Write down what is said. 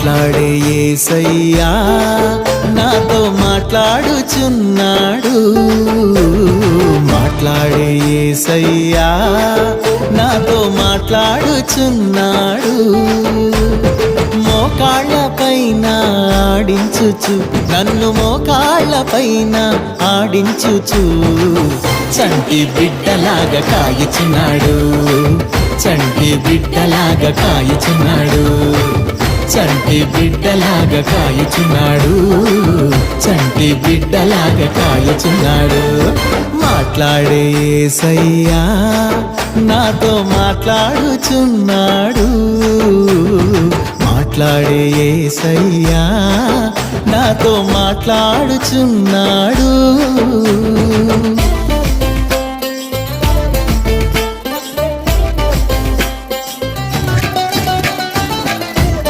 మాట్లాడే యేసయ్యా నాతో మాట్లాడుచున్నాడు. మాట్లాడే యేసయ్యా నాతో మాట్లాడుచున్నాడు. మోకాళ్ళపైన ఆడించుచు నన్ను మోకాళ్ళపైన ఆడించుచు చంటి బిడ్డలాగా కాయుచున్నాడు. చంటి బిడ్డలాగా కాయుచున్నాడు. చంటి బిడ్డలాగా కాయుచున్నాడు. చంటి బిడ్డలాగా కాయుచున్నాడు. మాట్లాడే యేసయ్యా నాతో మాట్లాడుచున్నాడు. మాట్లాడే యేసయ్యా నాతో మాట్లాడుచున్నాడు.